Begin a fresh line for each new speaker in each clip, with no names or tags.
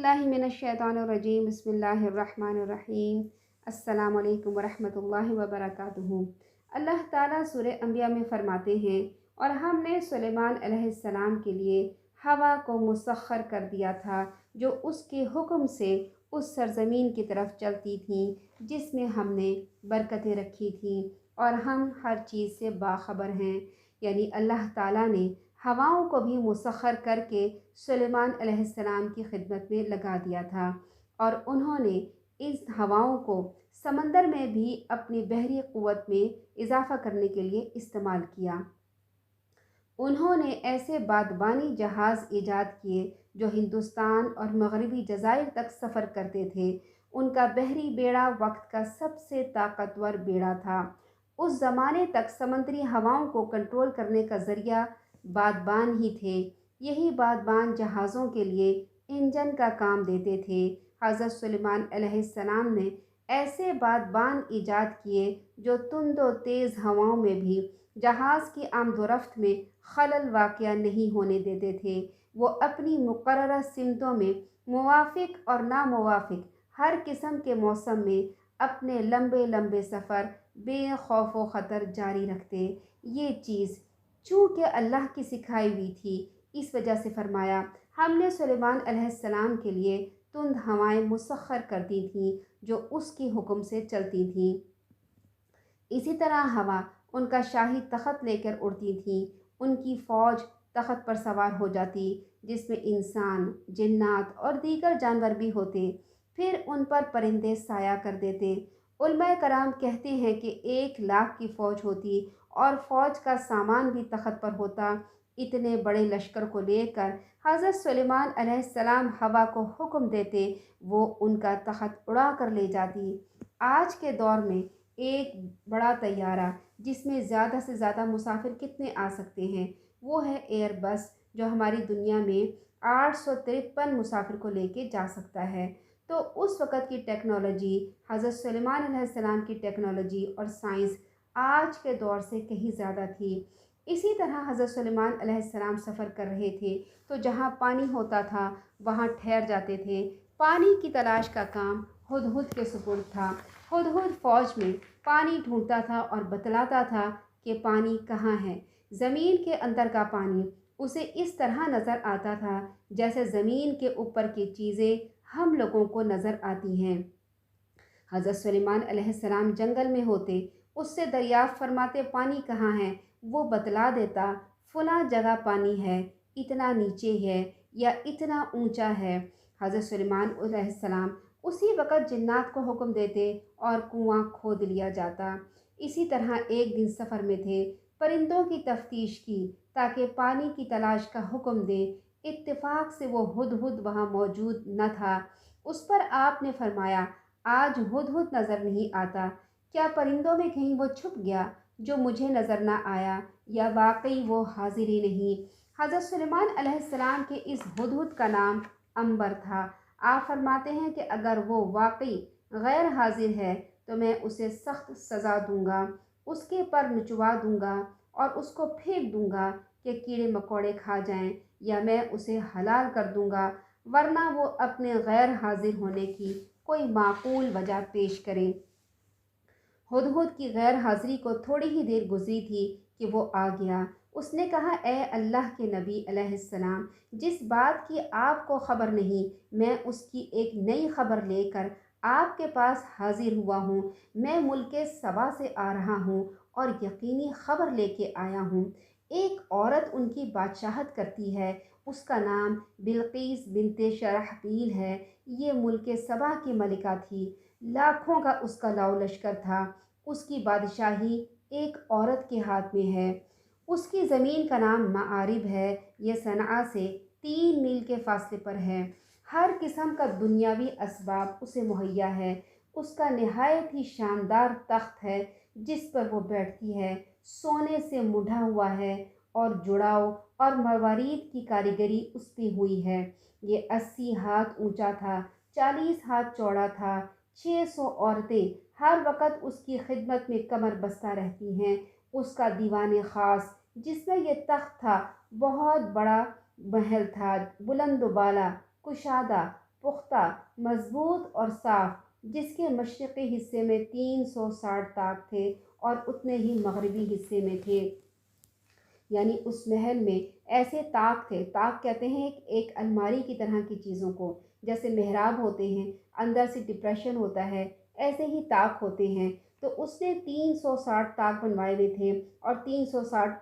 बिल्लाहि मिनश्शैतानिर्रजीम बिस्मिल्लाहिर्रहमानिर्रहीम। अस्सलामु अलैकुम वरहमतुल्लाहि वबरकातुहू। अल्लाह ताला सूरह अंबिया में फ़रमाते हैं, और हमने सुलेमान अलैहिस्सलाम के लिए हवा को मुसख्खर कर दिया था, जो उसके हुक्म से उस सरज़मीन की तरफ चलती थी जिसमें हमने बरकतें रखी थीं, और हम हर चीज़ से बाखबर हैं। यानी अल्लाह ताला ने हवाओं को भी मुसख्खर करके सुलेमान अलैहिस्सलाम की खिदमत में लगा दिया था, और उन्होंने इस हवाओं को समंदर में भी अपनी बहरी क़ुव्वत में इजाफ़ा करने के लिए इस्तेमाल किया। उन्होंने ऐसे बादबानी जहाज़ ईजाद किए जो हिंदुस्तान और मगरबी जज़ाइर तक सफ़र करते थे। उनका बहरी बेड़ा वक्त का सबसे ताकतवर बेड़ा था। उस ज़माने तक समंदरी हवाओं को कंट्रोल करने का ज़रिया बादबान ही थे। यही बादबान जहाज़ों के लिए इंजन का काम देते थे। हज़रत सुलेमान अलैहिस्सलाम ने ऐसे बादबान ईजाद किए जो तुंद व तेज़ हवाओं में भी जहाज़ की आमदोरफ्त में खलल वाक़या नहीं होने देते थे। वो अपनी मुकर्ररा सिमतों में मुवाफ़िक और नामुवाफ़िक हर किस्म के मौसम में अपने लंबे लंबे सफ़र बेखौफ व ख़तर जारी रखते। ये चीज़ चूँकि अल्लाह की सिखाई हुई थी, इस वजह से फ़रमाया, हमने सुलेमान अलैहिस्सलाम के लिए तुंद हवाएं मुसख्खर कर दी थीं जो उसके हुक्म से चलती थीं। इसी तरह हवा उनका शाही तख़त लेकर उड़ती थी। उनकी फ़ौज तख़त पर सवार हो जाती, जिसमें इंसान, जिन्नात और दीगर जानवर भी होते। फिर उन पर परिंदे साया कर देते। उलमाए कराम कहते हैं कि 1 लाख की फ़ौज होती, और फ़ौज का सामान भी तख़त पर होता। इतने बड़े लश्कर को लेकर हज़रत सुलेमान अलैहिस्सलाम हवा को हुक्म देते, वो उनका तख़त उड़ा कर ले जाती। आज के दौर में एक बड़ा तैयारा जिसमें ज़्यादा से ज़्यादा मुसाफिर कितने आ सकते हैं, वो है एयरबस, जो हमारी दुनिया में 853 मुसाफिर को लेके जा सकता है। तो उस वक़्त की टेक्नोलॉजी, हज़रत सुलेमान अलैहिस्सलाम की टेक्नोलॉजी और साइंस आज के दौर से कहीं ज़्यादा थी। इसी तरह हज़रत सुलेमान अलैहिस्सलाम सफ़र कर रहे थे, तो जहाँ पानी होता था वहाँ ठहर जाते थे। पानी की तलाश का काम हुदहुद के सुपुर्द था। हुदहुद फ़ौज में पानी ढूंढता था और बतलाता था कि पानी कहाँ है। ज़मीन के अंदर का पानी उसे इस तरह नज़र आता था जैसे ज़मीन के ऊपर की चीज़ें हम लोगों को नज़र आती हैं। हज़रत सुलेमान अलैहिस्सलाम जंगल में होते, उससे दरियाफ़्त फरमाते पानी कहाँ है, वो बतला देता, फ़लाँ जगह पानी है, इतना नीचे है या इतना ऊंचा है। हज़रत सुलेमान अलैहिस्सलाम उसी वक़्त जिन्नात को हुक्म देते और कुआं खोद लिया जाता। इसी तरह एक दिन सफ़र में थे, परिंदों की तफ्तीश की ताकि पानी की तलाश का हुक्म दे। इत्तेफाक से वो हुदहुद वहाँ मौजूद न था। उस पर आपने फरमाया, आज हुदहुद नज़र नहीं आता, क्या परिंदों में कहीं वो छुप गया जो मुझे नज़र ना आया, या वाकई वो हाजिर ही नहीं। हज़रत सुलेमान अलैहिस्सलाम के इस हुदहुद का नाम अंबर था। आप फरमाते हैं कि अगर वो वाकई गैर हाजिर है तो मैं उसे सख्त सज़ा दूंगा, उसके पर निचवा दूंगा और उसको फेंक दूंगा कि कीड़े मकोड़े खा जाएं, या मैं उसे हलाल कर दूंगा, वरना वो अपने गैर हाजिर होने की कोई माकूल वजह पेश करे। हुदहुद की गैर हाजिरी को थोड़ी ही देर गुजरी थी कि वो आ गया। उसने कहा, ए अल्लाह के नबी अलैहिस्सलाम, जिस बात की आपको ख़बर नहीं, मैं उसकी एक नई ख़बर लेकर आपके पास हाजिर हुआ हूँ। मैं मुल्के सबा से आ रहा हूँ और यकीनी ख़बर लेके आया हूँ। एक औरत उनकी बादशाहत करती है, उसका नाम बिल्कीस बिनते शरहबील है। ये मुल्के सबा की मलिका थी। लाखों का उसका लाओ लश्कर था। उसकी बादशाही एक औरत के हाथ में है। उसकी ज़मीन का नाम मारिब है। ये सनआ से 3 मील के फासले पर है। हर किस्म का दुनियावी असबाब उसे मुहैया है। उसका नहायत ही शानदार तख्त है जिस पर वो बैठती है, सोने से मुढ़ा हुआ है और जुड़ाव और मरवारीद की कारीगरी उस पर हुई है। ये 80 हाथ ऊंचा था, 40 हाथ चौड़ा था। 600 औरतें हर वक़्त उसकी खिदमत में कमर बस्ता रहती हैं। उसका दीवान ख़ास जिसमें ये तख्त था, बहुत बड़ा महल था, बुलंद बाला, कुशादा, پختہ، مضبوط اور صاف، جس کے مشرقی حصے میں 360 طاق تھے اور اتنے ہی مغربی حصے میں تھے۔ یعنی اس محل میں ایسے طاق تھے، طاق کہتے ہیں ایک الماری کی طرح کی چیزوں کو، جیسے محراب ہوتے ہیں، اندر سے ڈپریشن ہوتا ہے، ایسے ہی طاق ہوتے ہیں۔ تو اس نے 360 طاق بنوائے ہوئے تھے اور 360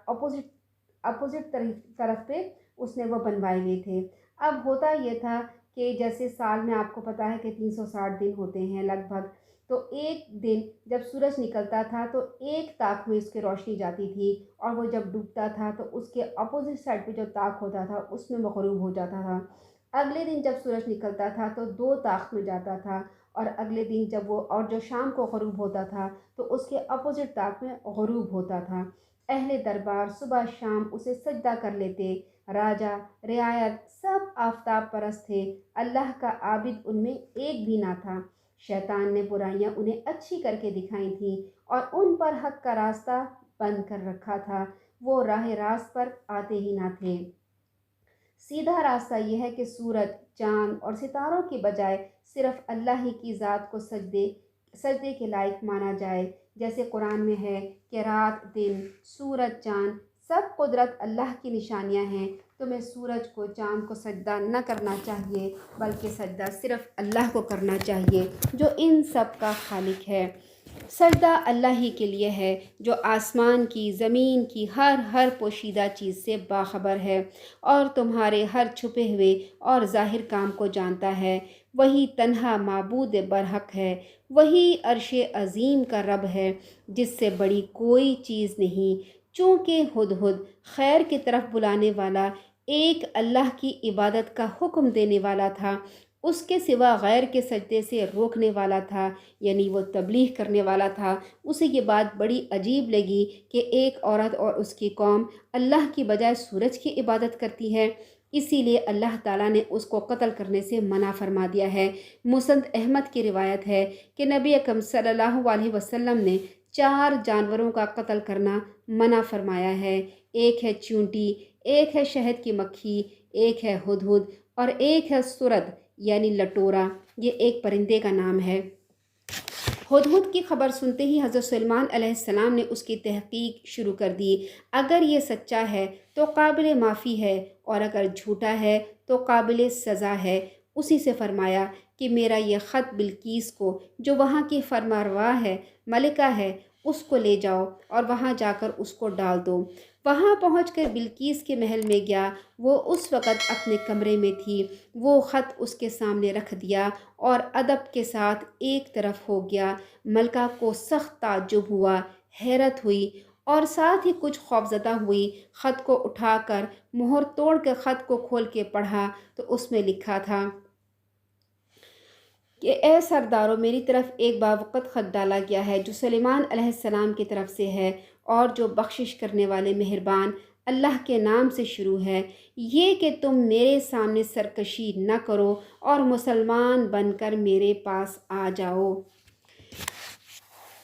اپوزٹ طرف پہ اس نے وہ بنوائے ہوئے تھے۔ اب ہوتا یہ تھا کہ جیسے سال میں آپ کو پتہ ہے کہ 360 دن ہوتے ہیں لگ بھگ، تو ایک دن جب سورج نکلتا تھا تو ایک طاق میں اس کی روشنی جاتی تھی، اور وہ جب ڈوبتا تھا تو اس کے اپوزٹ سائڈ پہ جو طاق ہوتا تھا اس میں غروب ہو جاتا تھا۔ اگلے دن جب سورج نکلتا تھا تو 2 طاق میں جاتا تھا، اور اگلے دن جب جو شام کو غروب ہوتا تھا تو اس کے اپوزٹ طاق میں غروب ہوتا تھا۔ اہل دربار صبح شام اسے سجدہ کر لیتے، راجہ رعایت سب آفتاب پرست تھے، اللہ کا عابد ان میں ایک بھی نہ تھا۔ شیطان نے برائیاں انہیں اچھی کر کے دکھائی تھیں اور ان پر حق کا راستہ بند کر رکھا تھا، وہ راہ راست پر آتے ہی نہ تھے۔ سیدھا راستہ یہ ہے کہ سورج، چاند اور ستاروں کی بجائے صرف اللہ ہی کی ذات کو سجدے کے لائق مانا جائے، جیسے قرآن میں ہے کہ رات دن، سورج چاند سب قدرت اللہ کی نشانیاں ہیں، تمہیں سورج کو چاند کو سجدہ نہ کرنا چاہیے بلکہ سجدہ صرف اللہ کو کرنا چاہیے جو ان سب کا خالق ہے۔ سجدہ اللہ ہی کے لیے ہے جو آسمان کی، زمین کی ہر پوشیدہ چیز سے باخبر ہے اور تمہارے ہر چھپے ہوئے اور ظاہر کام کو جانتا ہے۔ وہی تنہا معبود برحق ہے، وہی عرش عظیم کا رب ہے جس سے بڑی کوئی چیز نہیں۔ چونکہ ہدہد خیر کی طرف بلانے والا، ایک اللہ کی عبادت کا حکم دینے والا تھا، اس کے سوا غیر کے سجدے سے روکنے والا تھا، یعنی وہ تبلیغ کرنے والا تھا، اسے یہ بات بڑی عجیب لگی کہ ایک عورت اور اس کی قوم اللہ کی بجائے سورج کی عبادت کرتی ہے، اسی لیے اللہ تعالیٰ نے اس کو قتل کرنے سے منع فرما دیا ہے۔ مسند احمد کی روایت ہے کہ نبی اکرم صلی اللہ علیہ وسلم نے 4 جانوروں کا قتل کرنا منع فرمایا ہے۔ ایک ہے چونٹی، ایک ہے شہد کی مکھی، ایک ہے ہدہد اور ایک ہے سرد یعنی لٹورا، یہ ایک پرندے کا نام ہے۔ ہدہد کی خبر سنتے ہی حضرت سلیمان علیہ السلام نے اس کی تحقیق شروع کر دی۔ اگر یہ سچا ہے تو قابل معافی ہے اور اگر جھوٹا ہے تو قابل سزا ہے۔ اسی سے فرمایا کہ میرا یہ خط بلقیس کو، جو وہاں کی فرمانروا ہے، ملکہ ہے، اس کو لے جاؤ اور وہاں جا کر اس کو ڈال دو۔ وہاں پہنچ کر بلقیس کے محل میں گیا، وہ اس وقت اپنے کمرے میں تھی، وہ خط اس کے سامنے رکھ دیا اور ادب کے ساتھ ایک طرف ہو گیا۔ ملکہ کو سخت تعجب ہوا، حیرت ہوئی اور ساتھ ہی کچھ خوفزدہ ہوئی۔ خط کو اٹھا کر مہر توڑ کے خط کو کھول کے پڑھا تو اس میں لکھا تھا کہ اے سردارو، میری طرف ایک باوقت خط ڈالا گیا ہے جو سلیمان علیہ السلام کی طرف سے ہے اور جو بخشش کرنے والے مہربان اللہ کے نام سے شروع ہے، یہ کہ تم میرے سامنے سرکشی نہ کرو اور مسلمان بن کر میرے پاس آ جاؤ۔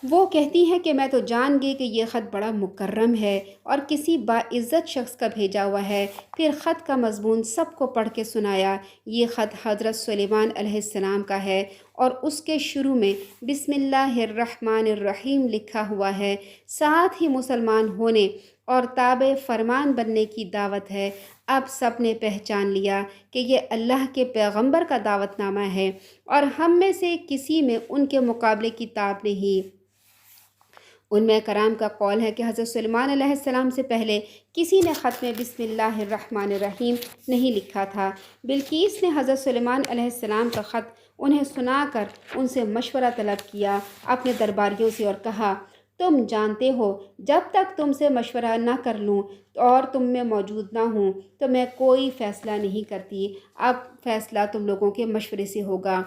وہ کہتی ہے کہ میں تو جان گئی کہ یہ خط بڑا مکرم ہے اور کسی باعزت شخص کا بھیجا ہوا ہے۔ پھر خط کا مضمون سب کو پڑھ کے سنایا۔ یہ خط حضرت سلیمان علیہ السلام کا ہے اور اس کے شروع میں بسم اللہ الرحمن الرحیم لکھا ہوا ہے، ساتھ ہی مسلمان ہونے اور تابع فرمان بننے کی دعوت ہے۔ اب سب نے پہچان لیا کہ یہ اللہ کے پیغمبر کا دعوت نامہ ہے اور ہم میں سے کسی میں ان کے مقابلے کی تاب نہیں۔ ان میں کرام کا قول ہے کہ حضرت سلیمان علیہ السلام سے پہلے کسی نے خط میں بسم اللہ الرحمن الرحیم نہیں لکھا تھا۔ بلقیس نے حضرت سلیمان علیہ السلام کا خط انہیں سنا کر ان سے مشورہ طلب کیا اپنے درباریوں سے اور کہا، تم جانتے ہو جب تک تم سے مشورہ نہ کر لوں اور تم میں موجود نہ ہوں تو میں کوئی فیصلہ نہیں کرتی، اب فیصلہ تم لوگوں کے مشورے سے ہوگا۔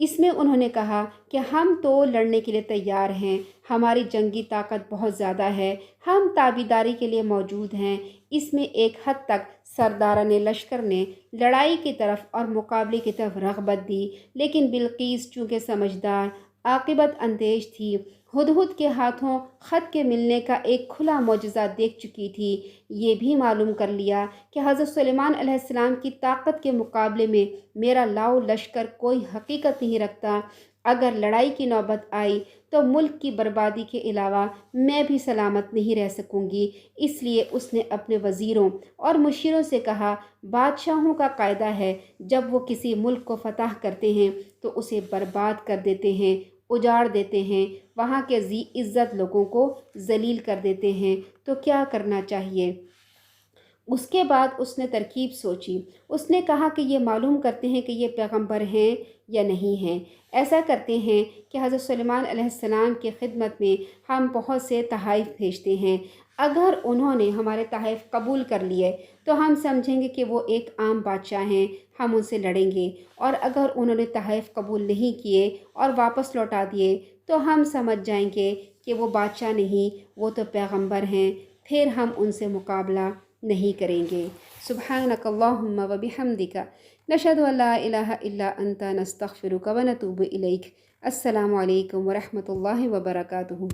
اس میں انہوں نے کہا کہ ہم تو لڑنے کے لیے تیار ہیں، ہماری جنگی طاقت بہت زیادہ ہے، ہم تابعداری کے لیے موجود ہیں۔ اس میں ایک حد تک سرداران لشکر نے لڑائی کی طرف اور مقابلے کی طرف رغبت دی، لیکن بلقیس چونکہ سمجھدار، عاقبت اندیش تھی، हुदहुद के हाथों ख़त के मिलने का एक खुला मौजज़ा देख चुकी थी। ये भी मालूम कर लिया कि हज़रत सुलेमान अलैहिस्सलाम की ताकत के मुकाबले में मेरा लाओ लश्कर कोई हकीकत नहीं रखता। अगर लड़ाई की नौबत आई तो मुल्क की बर्बादी के अलावा मैं भी सलामत नहीं रह सकूंगी। इसलिए उसने अपने वज़ीरों और मुशीरों से कहा, बादशाहों का कायदा है जब वो किसी मुल्क को फ़तह करते हैं तो उसे बर्बाद कर देते हैं, उजाड़ देते हैं, वहाँ के जी इज़्ज़त लोगों को ज़लील कर देते हैं। तो क्या करना चाहिए? उसके बाद उसने तरकीब सोची। उसने कहा कि ये मालूम करते हैं कि ये पैगंबर हैं या नहीं हैं। ऐसा करते हैं कि हज़रत सुलेमान अलैहिस्सलाम की खिदमत में हम बहुत से तहाइफ भेजते हैं। अगर उन्होंने हमारे तहाइफ कबूल कर लिए तो हम समझेंगे कि वो एक आम बादशाह हैं, हम उनसे लड़ेंगे। और अगर उन्होंने तहाइफ कबूल नहीं किए और वापस लौटा दिए तो हम समझ जाएंगे कि वो बादशाह नहीं, वो तो पैगंबर हैं। फिर हम उनसे मुकाबला नहीं करेंगे। सुब्हानक अल्लाहुम्मा व बिहम्दिका नशहदु अल्ला इलाहा इल्ला अंता नस्तगफिरुका व नतूबु इलैक। अस्सलामु अलैकुम व रहमतुल्लाहि व बरकातुहू।